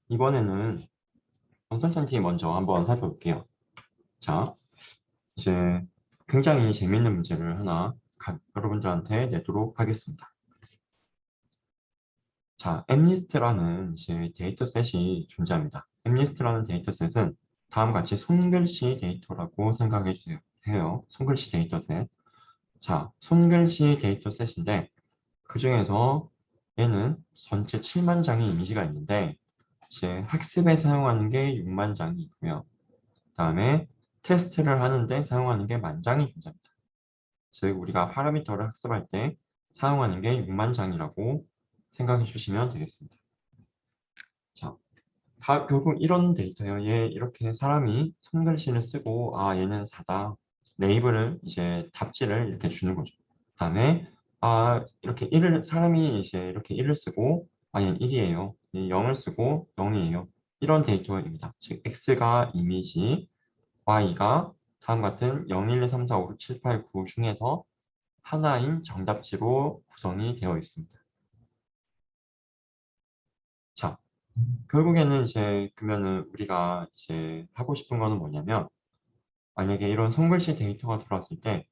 이번에는 컨설턴티 먼저 한번 살펴볼게요. 자, 이제 굉장히 재밌는 문제를 하나 여러분들한테 내도록 하겠습니다. 자, 엠리스트라는 이제 데이터셋이 존재합니다. 엠리스트라는 데이터셋은 다음과 같이 손글씨 데이터라고 생각해 주세요. 손글씨 데이터셋. 자, 손글씨 데이터셋인데 그 중에서 얘는 전체 7만 장의 이미지가 있는데 이제 학습에 사용하는 게 6만 장이 있고요. 다음에 테스트를 하는데 사용하는 게 만장이 존재합니다. 즉 우리가 파라미터를 학습할 때 사용하는 게 6만 장이라고 생각해 주시면 되겠습니다. 자, 결국 이런 데이터예요. 얘 이렇게 사람이 손글씨를 쓰고 얘는 4다. 레이블을 이제 답지를 이렇게 주는 거죠. 다음에 이렇게 1을 사람이 이제 이렇게 1을 쓰고 얘는 1이에요. 0을 쓰고 0이에요. 이런 데이터입니다. 즉 x가 이미지, y가 다음 같은 0, 1, 2, 3, 4, 5, 6, 7, 8, 9 중에서 하나인 정답지로 구성이 되어 있습니다. 자, 결국에는 이제 그러면은 우리가 이제 하고 싶은 거는 뭐냐면 만약에 이런 손글씨 데이터가 들어왔을 때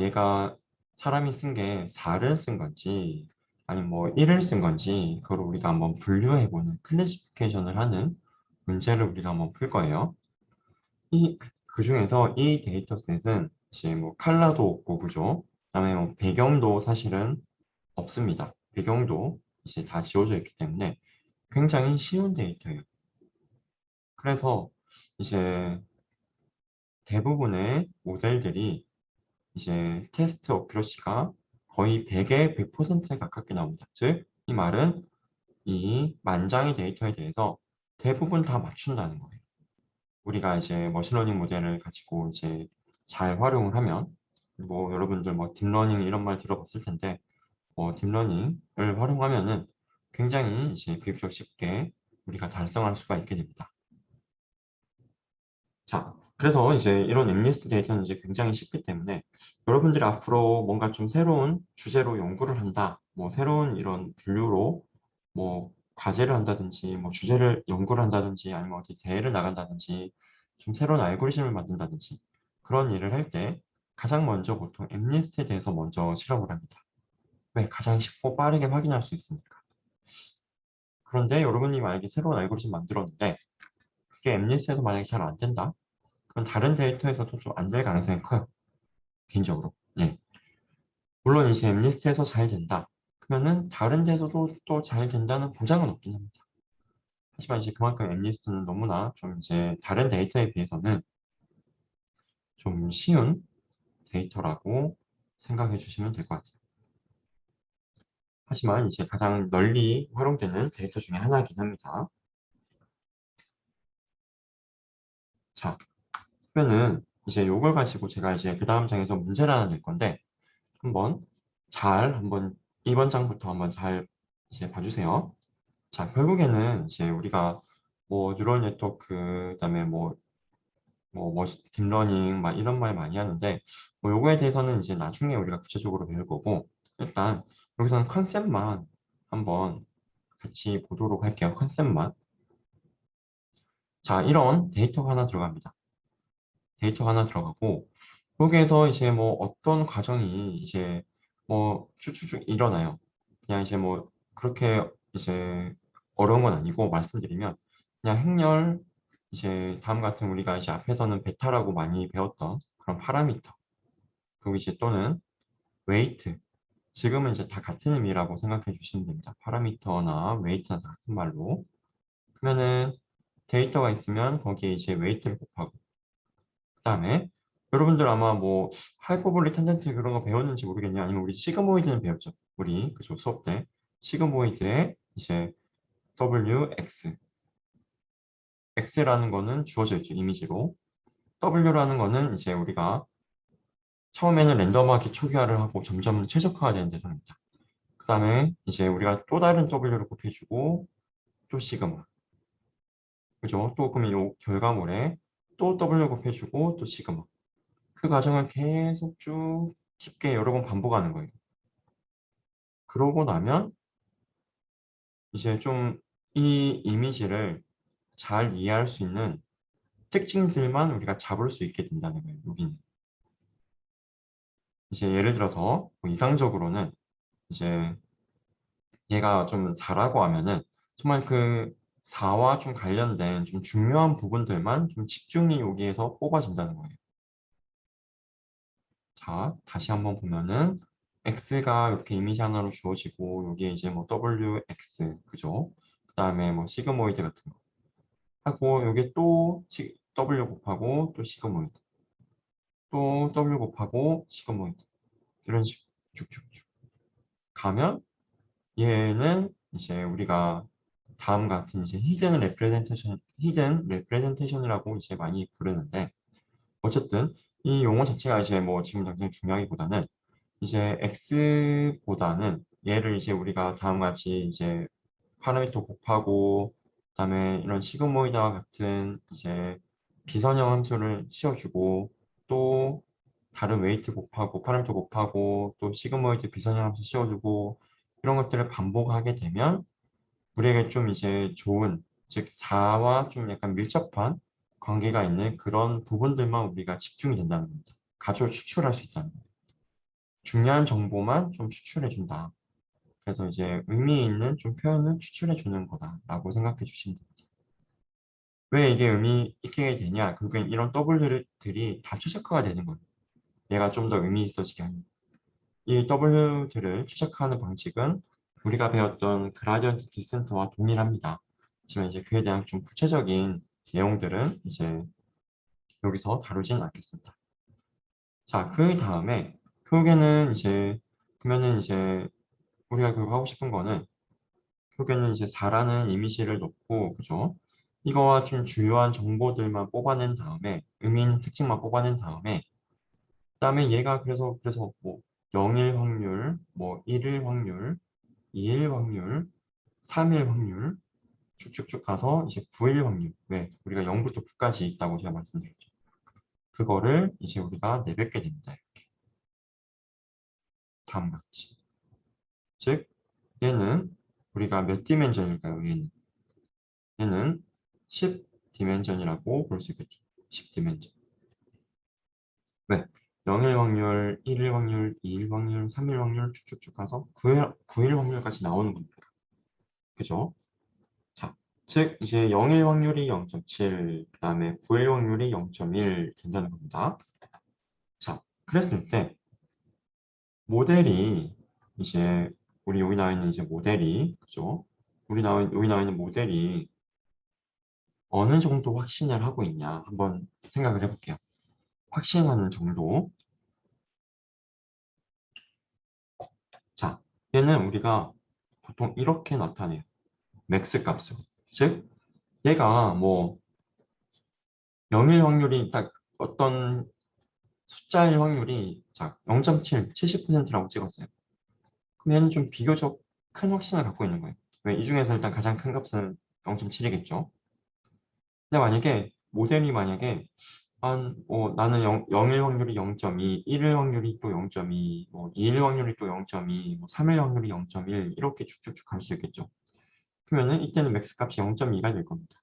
얘가 사람이 쓴 게 4를 쓴 건지 아니면 뭐 1을 쓴 건지 그걸 우리가 한번 분류해보는 클래시피케이션을 하는 문제를 우리가 한번 풀 거예요. 그 중에서 이 데이터셋은 이제 뭐 컬러도 없고 그죠? 그다음에 뭐 배경도 사실은 없습니다. 배경도 이제 다 지워져 있기 때문에 굉장히 쉬운 데이터예요. 그래서 이제 대부분의 모델들이 이제 테스트 어큐러시가 거의 100에 100%에 가깝게 나옵니다. 즉, 이 말은 이 만장의 데이터에 대해서 대부분 다 맞춘다는 거예요. 우리가 이제 머신러닝 모델을 가지고 이제 잘 활용을 하면 뭐 여러분들 뭐 딥러닝 이런 말 들어봤을 텐데 딥러닝을 활용하면은 굉장히 이제 비교적 쉽게 우리가 달성할 수가 있게 됩니다. 자, 그래서 이제 이런 엠리스트 데이터는 이제 굉장히 쉽기 때문에 여러분들이 앞으로 뭔가 좀 새로운 주제로 연구를 한다, 뭐 새로운 이런 분류로 뭐 과제를 한다든지, 뭐 주제를 연구를 한다든지, 아니면 어디 대회를 나간다든지, 좀 새로운 알고리즘을 만든다든지 그런 일을 할 때 가장 먼저 보통 엠리스트에 대해서 먼저 실험을 합니다. 왜? 가장 쉽고 빠르게 확인할 수 있으니까. 그런데 여러분이 만약에 새로운 알고리즘 만들었는데 그게 엠리스트에서 만약에 잘 안 된다? 그건 다른 데이터에서도 좀 안 될 가능성이 커요. 개인적으로. 예. 물론 이제 엠리스트에서 잘 된다. 그러면은 다른 데서도 또 잘 된다는 보장은 없긴 합니다. 하지만 이제 그만큼 엠리스트는 너무나 좀 이제 다른 데이터에 비해서는 좀 쉬운 데이터라고 생각해 주시면 될 것 같아요. 하지만 이제 가장 널리 활용되는 데이터 중에 하나이긴 합니다. 자, 그러면은 이제 이걸 가지고 제가 이제 그 다음 장에서 문제를 하나 낼 건데 한번 한번 이번 장부터 한번 잘 이제 봐주세요. 자, 결국에는 이제 우리가 뭐 뉴럴 네트워크, 그다음에 뭐 딥러닝 막 이런 말 많이 하는데 뭐 요거에 대해서는 이제 나중에 우리가 구체적으로 배울 거고 일단 여기서는 컨셉만 한번 같이 보도록 할게요. 컨셉만. 자, 이런 데이터가 하나 들어갑니다. 데이터가 하나 들어가고 여기에서 이제 뭐 어떤 과정이 이제 뭐 쭉쭉쭉 일어나요. 그냥 이제 뭐 그렇게 이제 어려운 건 아니고 말씀드리면 그냥 행렬 이제 다음 같은 우리가 이제 앞에서는 베타라고 많이 배웠던 그런 파라미터 그리고 이제 또는 웨이트 지금은 이제 다 같은 의미라고 생각해 주시면 됩니다. 파라미터나 웨이트나 다 같은 말로 그러면은 데이터가 있으면 거기에 이제 웨이트를 곱하고 그다음에 여러분들 아마 뭐 하이퍼볼릭 탄젠트 그런 거 배웠는지 모르겠냐 아니면 우리 시그모이드는 배웠죠. 우리 그죠 수업 때 시그모이드에 이제 WX X라는 거는 주어져 있죠 이미지로 W라는 거는 이제 우리가 처음에는 랜덤하게 초기화를 하고 점점 최적화가 되는 대상입니다. 그 다음에 이제 우리가 또 다른 W를 곱해주고 또 시그마 그죠? 또 그러면 이 결과물에 또 W 곱해주고 또 시그마 그 과정을 계속 쭉 깊게 여러 번 반복하는 거예요. 그러고 나면 이제 좀 이 이미지를 잘 이해할 수 있는 특징들만 우리가 잡을 수 있게 된다는 거예요. 여기는. 이제 예를 들어서 뭐 이상적으로는 이제 얘가 좀 4라고 하면은 정말 그 4와 좀 관련된 좀 중요한 부분들만 좀 집중이 여기에서 뽑아진다는 거예요. 자, 다시 한번 보면은 x가 이렇게 이미지 하나로 주어지고 여기에 이제 뭐 wx 그죠? 그 다음에 뭐 시그모이드 같은 거 하고 여기 또 w 곱하고 또 시그모이드 또 w 곱하고 시그모이드 이런 식으로 쭉쭉쭉 가면 얘는 이제 우리가 다음 같은 이제 히든 레프레젠테이션이라고 이제 많이 부르는데 어쨌든 이 용어 자체가 이제 뭐 지금 당장 중요하기보다는 이제 x보다는 얘를 이제 우리가 다음과 같이 이제 파라미터 곱하고 그다음에 이런 시그모이드와 같은 이제 비선형 함수를 씌워주고 또 다른 웨이트 곱하고 파라미터 곱하고 또 시그모이드 비선형 함수 씌워주고 이런 것들을 반복하게 되면 우리에게 좀 이제 좋은 즉 4와 좀 약간 밀접한 관계가 있는 그런 부분들만 우리가 집중이 된다는 겁니다. 가지고 추출할 수 있다는 거예요. 중요한 정보만 좀 추출해 준다. 그래서 이제 의미 있는 좀 표현을 추출해 주는 거다라고 생각해 주시면 됩니다. 왜 이게 의미 있게 되냐? 결국엔 이런 W들이 다 최적화가 되는 거예요. 얘가 좀 더 의미 있어지게 하는. 이 W들을 최적화하는 방식은 우리가 배웠던 그라디언트 디센트와 동일합니다. 하지만 이제 그에 대한 좀 구체적인 내용들은 이제 여기서 다루진 않겠습니다. 자, 그 다음에 결국에는 이제 그러면은 이제 우리가 결국 하고 싶은 거는 결국에는 이제 4라는 이미지를 놓고 그죠? 이거와 좀 주요한 정보들만 뽑아낸 다음에 의미 있는 특징만 뽑아낸 다음에 그다음에 얘가 그래서 뭐 0일 확률, 뭐 1일 확률, 2일 확률, 3일 확률 쭉쭉쭉 가서 이제 9일 확률. 왜? 우리가 0부터 9까지 있다고 제가 말씀드렸죠. 그거를 이제 우리가 내뱉게 됩니다. 이렇게. 다음과 같이. 즉 얘는 우리가 몇 디멘전일까요? 얘는 10 디멘전이라고 볼 수 있겠죠. 10 디멘전. 왜? 0일 확률, 1일 확률, 2일 확률, 3일 확률 쭉쭉쭉 가서 9일 확률까지 나오는 겁니다. 그죠? 자, 즉 이제 0일 확률이 0.7, 그다음에 9일 확률이 0.1 된다는 겁니다. 자, 그랬을 때 모델이 이제 우리 여기 나와 있는 이제 모델이 그죠? 여기 나와 있는 모델이 어느 정도 확신을 하고 있냐 한번 생각을 해볼게요. 확신하는 정도. 자, 얘는 우리가 보통 이렇게 나타내요. 맥스 값으로. 즉, 얘가 뭐 0일 확률이 딱 어떤 숫자일 확률이 자, 0.7, 70%라고 찍었어요. 그럼 얘는 좀 비교적 큰 확신을 갖고 있는 거예요. 왜? 이 중에서 일단 가장 큰 값은 0.7이겠죠. 근데 만약에 모델이 만약에 나는 0일 확률이 0.2, 1일 확률이 또 0.2, 뭐 2일 확률이 또 0.2, 뭐 3일 확률이 0.1 이렇게 쭉쭉쭉 갈 수 있겠죠. 그러면은 이때는 맥스 값이 0.2가 될 겁니다.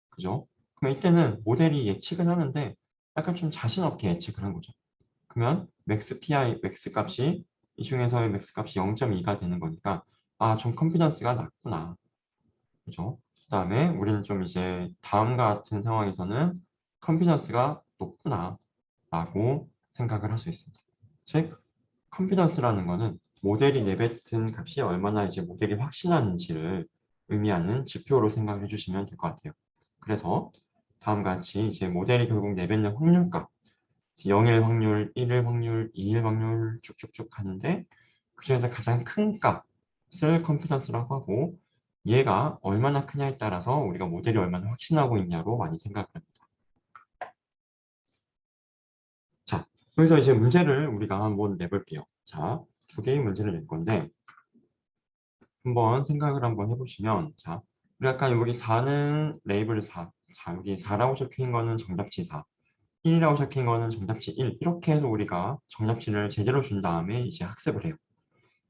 그죠? 그럼 이때는 모델이 예측은 하는데 약간 좀 자신 없게 예측을 한 거죠. 그러면 맥스 PI, 맥스 값이 이 중에서의 맥스 값이 0.2가 되는 거니까 좀 컨피던스가 낮구나. 그죠? 그 다음에 우리는 좀 이제 다음과 같은 상황에서는 컨피던스가 높구나 라고 생각을 할 수 있습니다. 즉, 컨피던스라는 거는 모델이 내뱉은 값이 얼마나 이제 모델이 확신하는지를 의미하는 지표로 생각해 주시면 될 것 같아요. 그래서 다음과 같이 이제 모델이 결국 내뱉는 확률값, 0일 확률, 1일 확률, 2일 확률 쭉쭉쭉 하는데 그중에서 가장 큰 값을 컨피던스라고 하고 얘가 얼마나 크냐에 따라서 우리가 모델이 얼마나 확신하고 있냐로 많이 생각을 합니다. 자, 여기서 이제 문제를 우리가 한번 내볼게요. 자, 두 개의 문제를 낼 건데 한번 생각을 한번 해보시면 자, 우리 아까 여기 4는 레이블 4, 자, 여기 4라고 적힌 거는 정답지 4, 1이라고 적힌 거는 정답지 1 이렇게 해서 우리가 정답지를 제대로 준 다음에 이제 학습을 해요.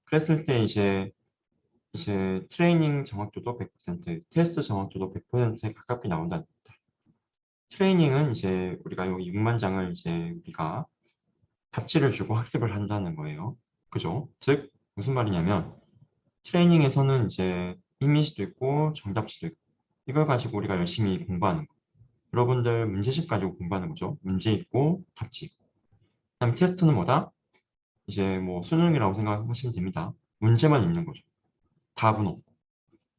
그랬을 때 이제 이제 트레이닝 정확도도 100%, 테스트 정확도도 100%에 가깝게 나온다는 겁니다. 트레이닝은 이제 우리가 여기 6만 장을 이제 우리가 답지를 주고 학습을 한다는 거예요. 그죠? 즉, 무슨 말이냐면, 트레이닝에서는 이제 이미지도 있고 정답지도 있고, 이걸 가지고 우리가 열심히 공부하는 거. 여러분들 문제집 가지고 공부하는 거죠. 문제 있고, 답지 있고. 그다음 테스트는 뭐다? 이제 뭐 수능이라고 생각하시면 됩니다. 문제만 있는 거죠. 답은 없고.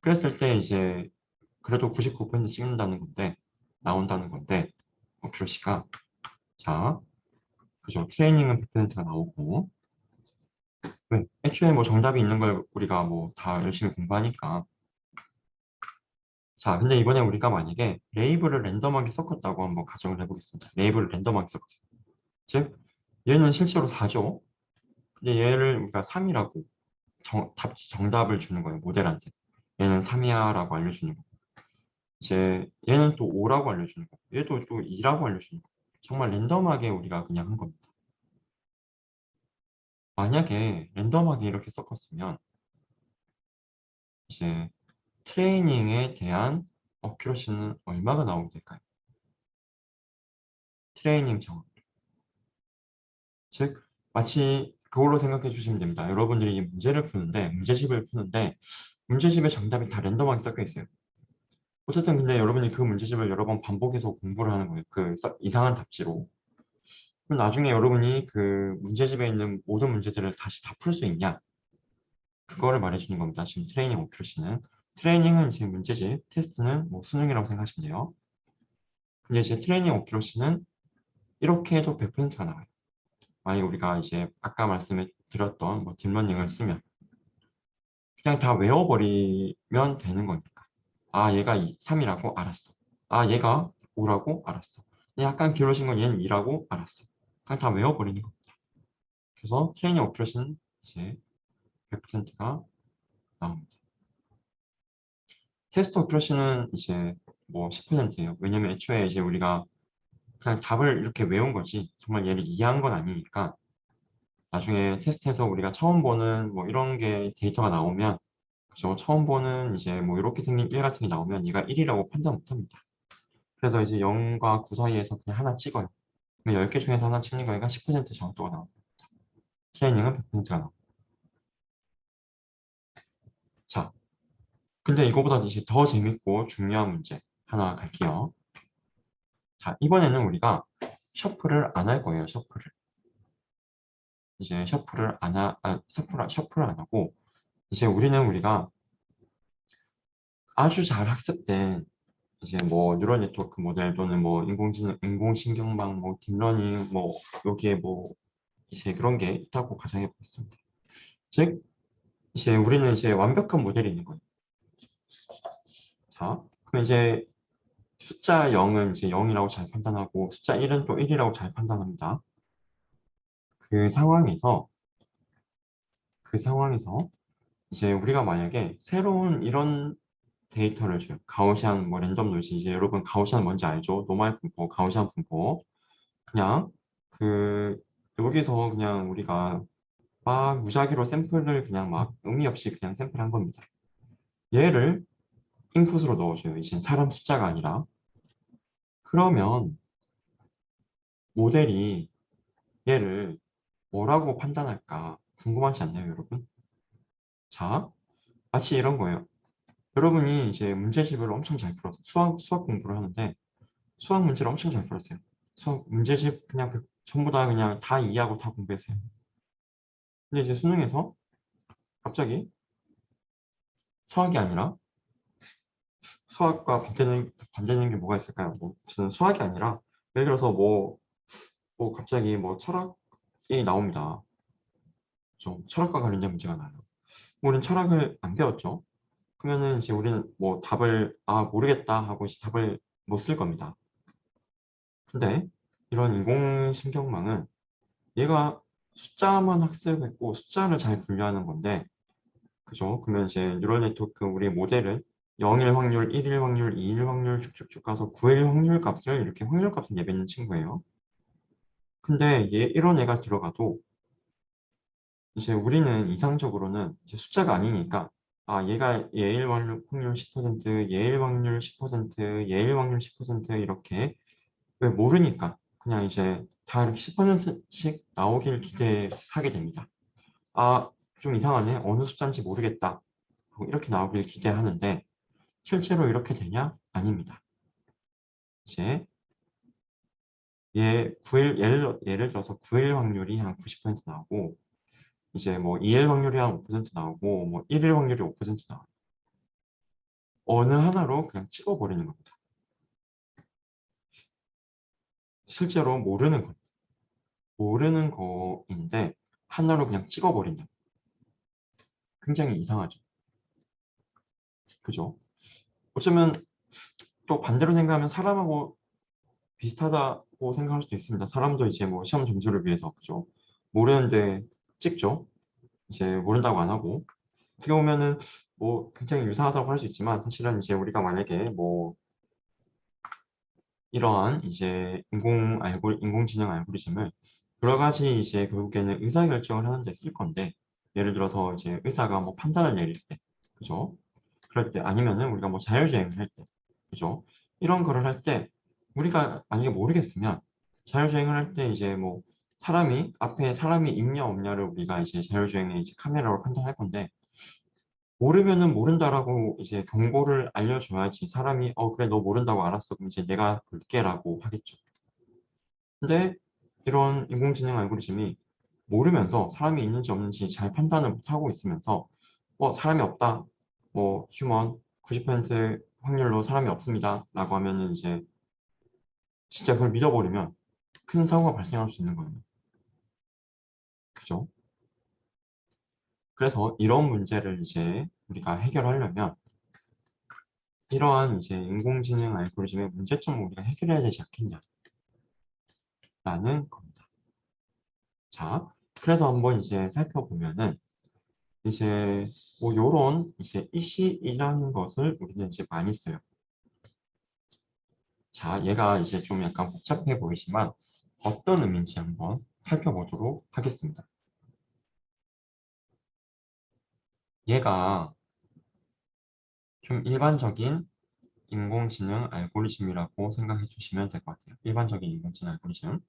그랬을 때 이제 그래도 99% 찍는다는 건데, 나온다는 건데, 표시가, 자, 그죠? 트레이닝은 100%가 나오고, 왜? 애초에 뭐 정답이 있는 걸 우리가 뭐 다 열심히 공부하니까. 자, 근데 이번에 우리가 만약에 레이블을 랜덤하게 섞었다고 한번 가정을 해보겠습니다. 레이블을 랜덤하게 섞었어요. 즉, 얘는 실제로 4죠? 근데 얘를 우리가 3이라고 정답을 주는 거예요, 모델한테. 얘는 3이야라고 알려주는 거. 이제 얘는 또 5라고 알려주는 거. 얘도 또 2라고 알려주는 거. 정말 랜덤하게 우리가 그냥 한 겁니다. 만약에 랜덤하게 이렇게 섞었으면 이제 트레이닝에 대한 어큐러시는 얼마가 나오게 될까요? 트레이닝 정확. 즉, 마치 그걸로 생각해 주시면 됩니다. 여러분들이 이 문제를 푸는데, 문제집을 푸는데, 문제집의 정답이 다 랜덤하게 섞여 있어요. 어쨌든 근데 여러분이 그 문제집을 여러 번 반복해서 공부를 하는 거예요. 그 이상한 답지로. 그럼 나중에 여러분이 그 문제집에 있는 모든 문제들을 다시 다 풀 수 있냐? 그거를 말해주는 겁니다. 지금 트레이닝 오큐러시는. 트레이닝은 이제 문제집, 테스트는 뭐 수능이라고 생각하시면 돼요. 근데 이제 트레이닝 오큐러시는 이렇게 해도 100%가 나와요. 만약 우리가 이제 아까 말씀해 드렸던 뭐 딥러닝을 쓰면 그냥 다 외워버리면 되는 거니까. 아, 얘가 3이라고 알았어. 아, 얘가 5라고 알았어. 근데 약간 길어진 건 얘는 2라고 알았어. 그냥 다 외워버리는 겁니다. 그래서 트레이닝 오퍼레이션 이제 100%가 나옵니다. 테스트 오퍼레이션은 이제 뭐 10%예요. 왜냐면 애초에 이제 우리가 그냥 답을 이렇게 외운 거지 정말 얘를 이해한 건 아니니까 나중에 테스트에서 우리가 처음 보는 뭐 이런 게 데이터가 나오면 그죠? 처음 보는 이제 뭐 이렇게 생긴 1 같은 게 나오면 얘가 1이라고 판단 못 합니다. 그래서 이제 0과 9 사이에서 그냥 하나 찍어요. 그럼 10개 중에서 하나 찍는 거니까 10% 정도가 나옵니다. 트레이닝은 100%가 나옵니다. 자, 근데 이거보다 이제 더 재밌고 중요한 문제 하나 갈게요. 자, 이번에는 우리가 셔플을 안 할 거예요, 셔플을. 이제 셔플을 안 하고, 이제 우리가 아주 잘 학습된 이제 뭐 뉴럴 네트워크 모델 또는 뭐 인공신경망, 뭐 딥러닝, 뭐 여기에 뭐 이제 그런 게 있다고 가정해 보겠습니다. 즉, 이제 우리는 이제 완벽한 모델이 있는 거예요. 자, 그럼 이제 숫자 0은 이제 0이라고 잘 판단하고 숫자 1은 또 1이라고 잘 판단합니다. 그 상황에서 그 상황에서 이제 우리가 만약에 새로운 이런 데이터를 줘요. 가우시안 뭐 랜덤 노이즈 이제 여러분 가우시안 뭔지 알죠? 노말 분포, 가우시안 분포. 그냥 그 여기서 그냥 우리가 막 무작위로 샘플을 그냥 막 의미 없이 그냥 샘플한 겁니다. 얘를 인풋으로 넣어줘요. 이제 사람 숫자가 아니라. 그러면 모델이 얘를 뭐라고 판단할까 궁금하지 않나요, 여러분? 자, 마치 이런 거예요. 여러분이 이제 문제집을 엄청 잘 풀었어요. 수학 공부를 하는데 수학 문제를 엄청 잘 풀었어요. 수학 문제집 그냥 전부 다 그냥 다 이해하고 다 공부했어요. 근데 이제 수능에서 갑자기 수학이 아니라 수학과 반대되는 게 뭐가 있을까요? 뭐 저는 수학이 아니라 예를 들어서 뭐 갑자기 뭐 철학이 나옵니다. 좀 철학과 관련된 문제가 나요. 우리는 철학을 안 배웠죠. 그러면은 이제 우리는 뭐 답을 모르겠다 하고 이제 답을 못 쓸 겁니다. 근데 이런 인공신경망은 얘가 숫자만 학습했고 숫자를 잘 분류하는 건데 그죠? 그러면 이제 뉴럴 네트워크 우리 모델은 0일 확률, 1일 확률, 2일 확률 쭉쭉쭉 가서 9일 확률 값을 이렇게 확률 값을 내뱉는 친구예요. 근데 얘 이런 애가 들어가도 이제 우리는 이상적으로는 이제 숫자가 아니니까 얘가 예일 확률 10%, 예일 확률 10%, 예일 확률 10% 이렇게 왜 모르니까 그냥 이제 다 이렇게 10%씩 나오길 기대하게 됩니다. 좀 이상하네. 어느 숫자인지 모르겠다. 이렇게 나오길 기대하는데 실제로 이렇게 되냐? 아닙니다. 이제 예를 들어서 9일 확률이 한 90% 나오고 이제 뭐 2일 확률이 한 5% 나오고 뭐 1일 확률이 5% 나오고 어느 하나로 그냥 찍어버리는 겁니다. 실제로 모르는 거인데 하나로 그냥 찍어버린다. 굉장히 이상하죠. 그죠? 어쩌면 또 반대로 생각하면 사람하고 비슷하다고 생각할 수도 있습니다. 사람도 이제 뭐 시험 점수를 위해서 그죠? 모르는데 찍죠. 이제 모른다고 안 하고 어떻게 보면은 뭐 굉장히 유사하다고 할 수 있지만 사실은 이제 우리가 만약에 뭐 이러한 이제 인공지능 알고리즘을 여러 가지 이제 결국에는 의사결정을 하는 데 쓸 건데 예를 들어서 이제 의사가 뭐 판단을 내릴 때 그죠? 그럴 때 아니면은 우리가 뭐 자율주행을 할 때 그죠? 이런 거를 할 때 우리가 만약에 모르겠으면 자율주행을 할 때 이제 뭐 앞에 사람이 있냐 없냐를 우리가 이제 자율주행의 이제 카메라로 판단할 건데 모르면은 모른다라고 이제 경고를 알려줘야지 사람이 그래 너 모른다고 알았어 그럼 이제 내가 볼게라고 하겠죠. 근데 이런 인공지능 알고리즘이 모르면서 사람이 있는지 없는지 잘 판단을 못하고 있으면서 사람이 없다 뭐 휴먼 90% 확률로 사람이 없습니다 라고 하면은 이제 진짜 그걸 믿어버리면 큰 사고가 발생할 수 있는 거예요. 그죠? 그래서 이런 문제를 이제 우리가 해결하려면 이러한 이제 인공지능 알고리즘의 문제점을 우리가 해결해야 되지 않겠냐라는 겁니다. 자, 그래서 한번 이제 살펴보면은 이제 뭐 요런 이제 이시이라는 것을 우리는 이제 많이 써요. 자, 얘가 이제 좀 약간 복잡해 보이지만 어떤 의미인지 한번 살펴보도록 하겠습니다. 얘가 좀 일반적인 인공지능 알고리즘이라고 생각해 주시면 될 것 같아요. 일반적인 인공지능 알고리즘.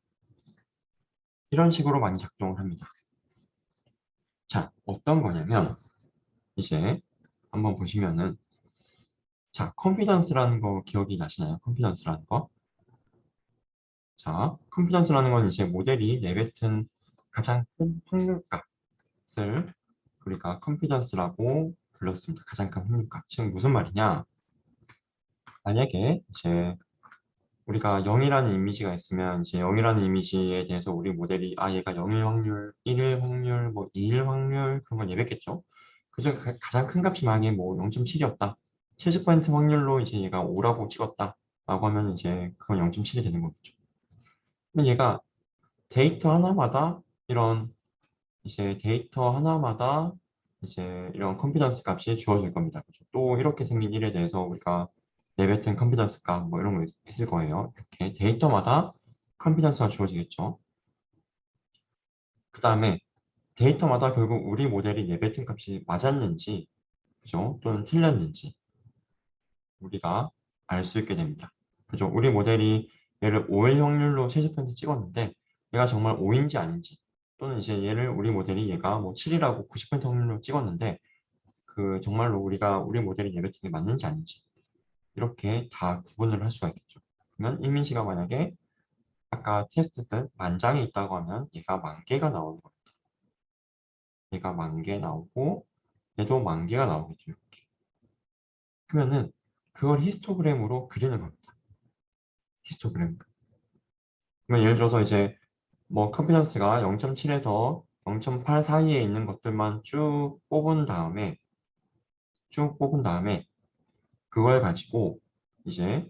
이런 식으로 많이 작동을 합니다. 자, 어떤 거냐면 이제 한번 보시면은 자, 컨피던스라는 거 기억이 나시나요? 컨피던스라는 거. 자, 컨피던스라는 건 이제 모델이 내뱉은 가장 큰 확률값을 우리가 컨피던스라고 불렀습니다. 가장 큰 확률값. 지금 무슨 말이냐? 만약에 이제 우리가 0이라는 이미지가 있으면 이제 0이라는 이미지에 대해서 우리 모델이 얘가 0일 확률, 1일 확률, 뭐 2일 확률 그런 걸 예측했겠죠. 그중 가장 큰 값이 만약에 뭐 0.7이었다. 70% 확률로 이제 얘가 5라고 찍었다. 라고 하면 이제 그건 0.7이 되는 거겠죠. 그럼 얘가 데이터 하나마다 이런 이제 데이터 하나마다 이제 이런 컨피던스 값이 주어질 겁니다. 그죠? 또 이렇게 생긴 일에 대해서 우리가 내뱉은 컨피던스 값 뭐 이런 거 있을 거예요. 이렇게 데이터마다 컨피던스가 주어지겠죠. 그 다음에 데이터마다 결국 우리 모델이 내뱉은 값이 맞았는지, 그죠? 또는 틀렸는지 우리가 알 수 있게 됩니다. 그죠? 우리 모델이 얘를 5일 확률로 70% 찍었는데 얘가 정말 5인지 아닌지 또는 이제 얘를 우리 모델이 얘가 뭐 7이라고 90% 확률로 찍었는데 그 정말로 우리 모델이 예배팅게 맞는지 아닌지 이렇게 다 구분을 할 수가 있겠죠. 그러면 이민시가 만약에 아까 테스트셋 만 장이 있다고 하면 얘가 만 개가 나오는 거예요. 얘가 만 개 나오고 얘도 만 개가 나오겠죠. 이렇게. 그러면은 그걸 히스토그램으로 그리는 겁니다. 히스토그램. 그러면 예를 들어서 이제 뭐 컨피던스가 0.7에서 0.8 사이에 있는 것들만 쭉 뽑은 다음에 그걸 가지고 이제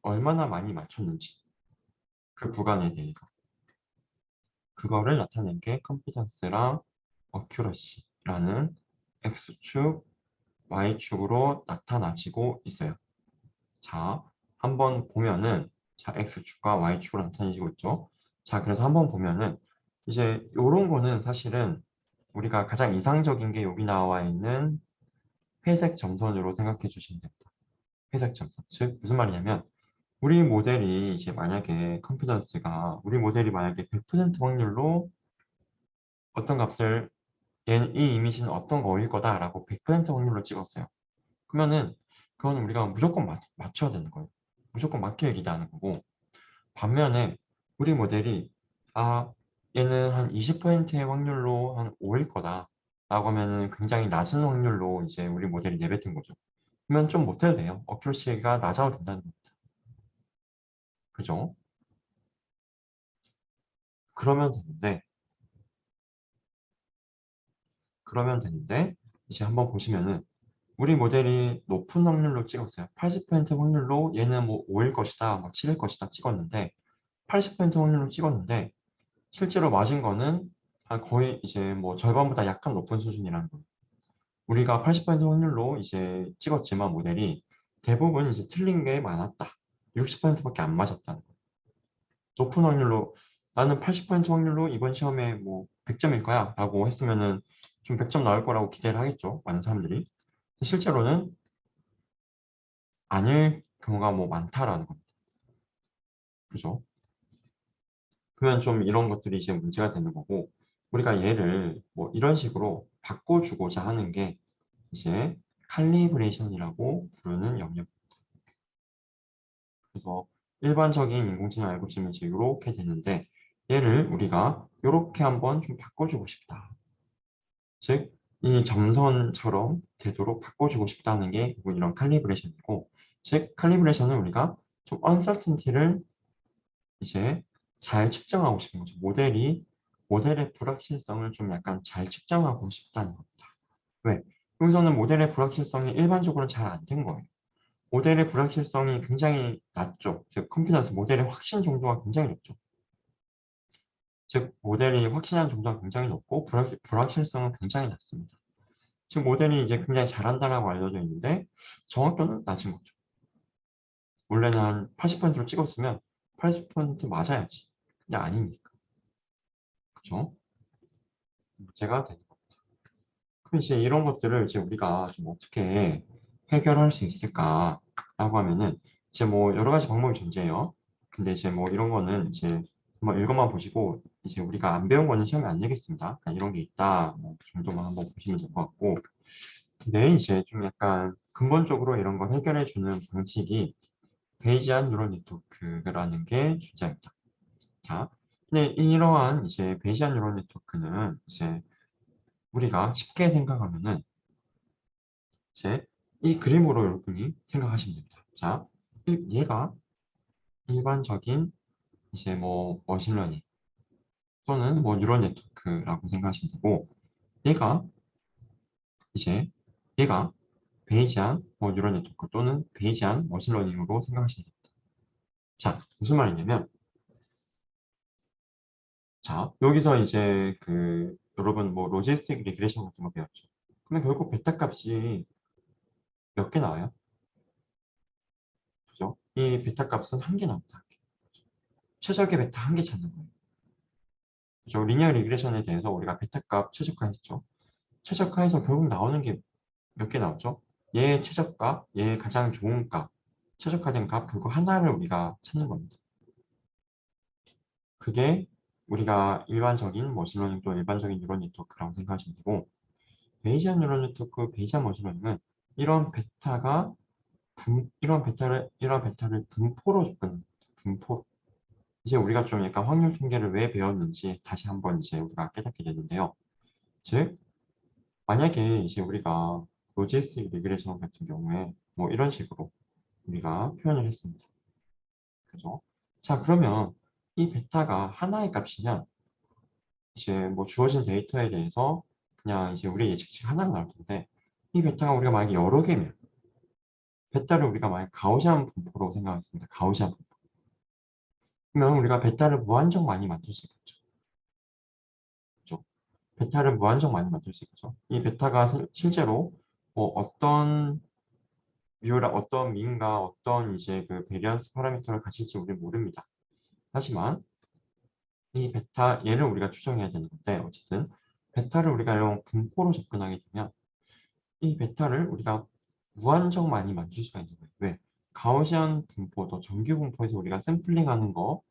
얼마나 많이 맞췄는지 그 구간에 대해서 그거를 나타낸 게 컨피던스랑 어큐러시라는 X축, Y축으로 나타나지고 있어요. 자, 한번 보면은 자, X축과 Y축으로 나타내지고 있죠. 자, 그래서 한번 보면은 이제 요런 거는 사실은 우리가 가장 이상적인 게 여기 나와 있는 회색 점선으로 생각해 주시면 됩니다. 회색 점선. 즉, 무슨 말이냐면, 우리 모델이 이제 만약에 컨피던스가, 우리 모델이 만약에 100% 확률로 어떤 값을, 이 이미지는 어떤 거일 거다라고 100% 확률로 찍었어요. 그러면은, 그건 우리가 무조건 맞춰야 되는 거예요. 무조건 맞길 기대하는 거고, 반면에 우리 모델이 얘는 한 20%의 확률로 한 5일 거다 라고 하면은 굉장히 낮은 확률로 이제 우리 모델이 내뱉은 거죠. 그러면 좀 못해도 돼요. 어큐러시가 낮아도 된다는 겁니다. 그죠? 그러면 되는데 그러면 되는데 이제 한번 보시면은 우리 모델이 높은 확률로 찍었어요. 80% 확률로 얘는 뭐 5일 것이다, 뭐 7일 것이다 찍었는데 80% 확률로 찍었는데 실제로 맞은 거는 거의 이제 뭐 절반보다 약간 높은 수준이라는 거예요. 우리가 80% 확률로 이제 찍었지만 모델이 대부분 이제 틀린 게 많았다. 60%밖에 안 맞았다는 거예요. 높은 확률로 나는 80% 확률로 이번 시험에 뭐 100점일 거야 라고 했으면은 좀 100점 나올 거라고 기대를 하겠죠. 많은 사람들이. 실제로는 아닐 경우가 뭐 많다라는 겁니다. 그죠? 그러면 좀 이런 것들이 이제 문제가 되는 거고 우리가 얘를 뭐 이런 식으로 바꿔주고자 하는 게 이제 칼리브레이션이라고 부르는 영역. 그래서 일반적인 인공지능 알고리즘은 이제 이렇게 되는데 얘를 우리가 이렇게 한번 좀 바꿔주고 싶다. 즉, 이 점선처럼 되도록 바꿔주고 싶다는 게 이런 칼리브레이션이고, 즉, 칼리브레이션은 우리가 좀 uncertainty를 이제 잘 측정하고 싶은 거죠. 모델의 불확실성을 좀 약간 잘 측정하고 싶다는 겁니다. 왜? 여기서는 모델의 불확실성이 일반적으로 잘 안 된 거예요. 모델의 불확실성이 굉장히 낮죠. 즉, 컴퓨터에서 모델의 확신 정도가 굉장히 높죠. 즉, 모델이 확신한 정도가 굉장히 높고, 불확실성은 굉장히 낮습니다. 즉, 모델이 이제 굉장히 잘한다라고 알려져 있는데, 정확도는 낮은 거죠. 원래는 한 80%로 찍었으면 80% 맞아야지. 근데 아니니까. 그죠? 문제가 되는 겁니다. 그럼 이제 이런 것들을 이제 우리가 좀 어떻게 해결할 수 있을까라고 하면은, 이제 뭐 여러 가지 방법이 존재해요. 근데 이제 뭐 이런 거는 이제 한번 읽어만 보시고, 이제 우리가 안 배운 거는 시험에 안 내겠습니다. 그냥 이런 게 있다, 뭐그 정도만 한번 보시면 될 것 같고. 근데 이제 좀 약간 근본적으로 이런 걸 해결해 주는 방식이 베이지안 뉴럴 네트워크라는 게 존재합니다. 자, 근데 이러한 이제 베이지안 뉴럴 네트워크는 이제 우리가 쉽게 생각하면은 이제 이 그림으로 여러분이 생각하시면 됩니다. 자, 얘가 일반적인 이제 뭐 머신러닝 또는 뭐 뉴럴 네트워크라고 생각하시면 되고 얘가 이제 얘가 베이지안 뭐 뉴럴 네트워크 또는 베이지안 머신러닝으로 생각하시면 됩니다. 자, 무슨 말이냐면 자, 여기서 이제 여러분 뭐 로지스틱 리그레션 같은 거 배웠죠. 그러면 결국 베타 값이 몇 개 나와요? 그죠? 이 베타 값은 한 개 나옵니다. 한 개. 최적의 베타 한 개 찾는 거예요. 그죠? 리니어 리그레션에 대해서 우리가 베타 값 최적화했죠. 최적화해서 결국 나오는 게 몇 개 나오죠? 얘의 최저값, 얘의 가장 좋은 값, 최적화된 값, 결국 하나를 우리가 찾는 겁니다. 그게 우리가 일반적인 머신러닝 또 일반적인 뉴럴 네트워크라고 생각하시면 되고 베이지안 뉴럴 네트워크, 베이지안 머신러닝은 이런 베타가 이런 베타를 분포로 접근, 분포. 이제 우리가 좀 약간 확률 통계를 왜 배웠는지 다시 한번 이제 우리가 깨닫게 되는데요. 즉, 만약에 이제 우리가 로지스틱 리그레션 같은 경우에 뭐 이런 식으로 우리가 표현을 했습니다. 그죠? 자, 그러면 이 베타가 하나의 값이면 이제 뭐 주어진 데이터에 대해서 그냥 이제 우리 예측치 하나가 나올 텐데 이 베타가 우리가 만약에 여러 개면 베타를 우리가 만약 가우시안 분포로 생각했습니다. 가우시안 분포. 그러면 우리가 베타를 무한정 많이 만들 수 있겠죠. 그죠? 베타를 무한정 많이 만들 수 있겠죠. 이 베타가 실제로 뭐 어떤 뮤라 어떤 민과 어떤 이제 그 베리언스 파라미터를 가질지 우리는 모릅니다. 하지만 이 베타 얘를 우리가 추정해야 되는 건데 어쨌든 베타를 우리가 이런 분포로 접근하게 되면 이 베타를 우리가 무한정 많이 만들 수가 있는 거예요. 왜? 가우시안 분포도 정규 분포에서 우리가 샘플링하는 거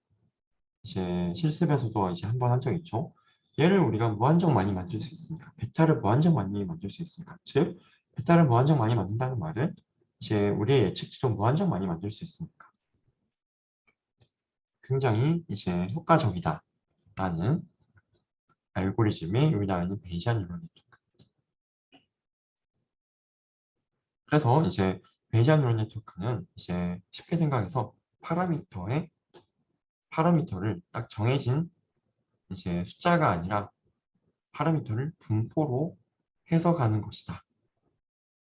이제 실습에서도 이제 한 번 한 적 있죠. 얘를 우리가 무한정 많이 만들 수 있으니까 베타를 무한정 많이 만들 수 있으니까 즉 베타를 무한정 많이 만든다는 말은 이제 우리의 예측치도 무한정 많이 만들 수 있으니까 굉장히 이제 효과적이다라는 알고리즘에 여기 나와 있는 베이지안 뉴럴 네트워크. 그래서 이제 베이지안 뉴럴 네트워크는 이제 쉽게 생각해서 파라미터를 딱 정해진 이제 숫자가 아니라 파라미터를 분포로 해석하는 것이다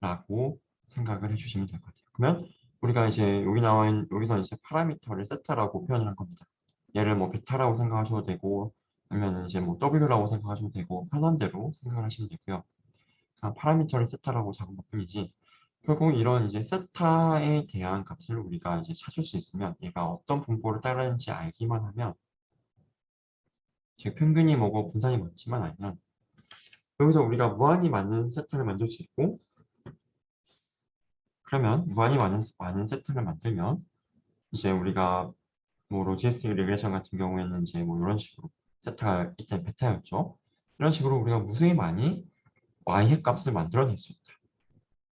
라고 생각을 해주시면 될 것 같아요. 그러면 우리가 이제 여기 나와 있는 여기서 이제 파라미터를 세타라고 표현을 한 겁니다. 얘를 뭐 베타라고 생각하셔도 되고 아니면 이제 뭐 W라고 생각하셔도 되고 편한 대로 생각을 하시면 되고요. 그냥 파라미터를 세타라고 잡은 것뿐이지 결국 이런 이제 세타에 대한 값을 우리가 이제 찾을 수 있으면 얘가 어떤 분포를 따르는지 알기만 하면 즉 평균이 뭐고 분산이 많지만 아니면 여기서 우리가 무한히 많은 세타를 만들 수 있고 그러면 무한히 많은 세타를 만들면 이제 우리가 뭐 로지스틱 리그레션 같은 경우에는 이제 뭐 이런 식으로 세타가 일단 베타였죠. 이런 식으로 우리가 무수히 많이 y의 값을 만들어낼 수 있다.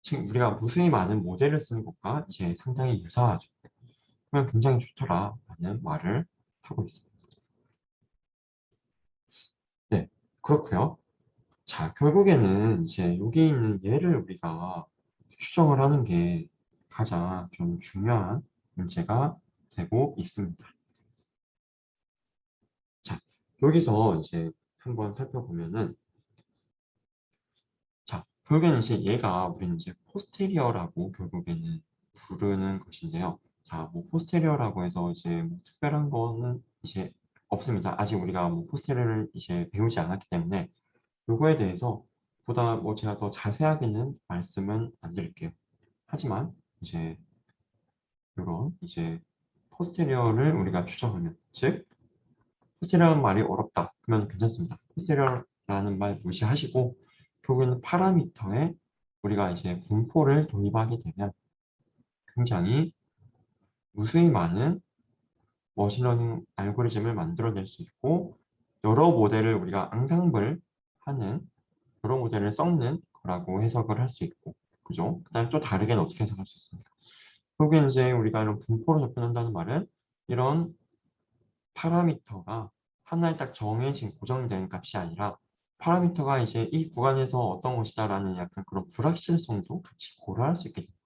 지금 우리가 무수히 많은 모델을 쓰는 것과 이제 상당히 유사하죠. 그러면 굉장히 좋더라라는 말을 하고 있습니다. 네, 그렇고요. 자, 결국에는 이제 여기 있는 얘를 우리가 추정을 하는 게 가장 좀 중요한 문제가 되고 있습니다. 자, 여기서 이제 한번 살펴보면은 자, 결국에는 이제 얘가 우리는 이제 포스테리어라고 결국에는 부르는 것인데요. 자, 뭐 포스테리어라고 해서 이제 뭐 특별한 거는 이제 없습니다. 아직 우리가 뭐 포스테리어를 이제 배우지 않았기 때문에 요거에 대해서 보다 뭐 제가 더 자세하게는 말씀은 안 드릴게요. 하지만 이제 이런 이제 포스테리어를 우리가 추정하면 즉 포스테리어라는 말이 어렵다 그러면 괜찮습니다. 포스테리어라는 말 무시하시고 결국에는 파라미터에 우리가 이제 분포를 도입하게 되면 굉장히 무수히 많은 머신러닝 알고리즘을 만들어낼 수 있고 여러 모델을 우리가 앙상블 하는 여러 모델을 섞는 거라고 해석을 할 수 있고 그죠? 그다음 또 다르게는 어떻게 해석할 수 있습니까? 결국에 이제 우리가 이런 분포로 접근한다는 말은 이런 파라미터가 하나에 딱 정해진 고정된 값이 아니라 파라미터가 이제 이 구간에서 어떤 것이다라는 약간 그런 불확실성도 같이 고려할 수 있게 됩니다.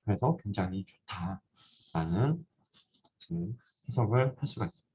그래서 굉장히 좋다라는 해석을 할 수가 있습니다.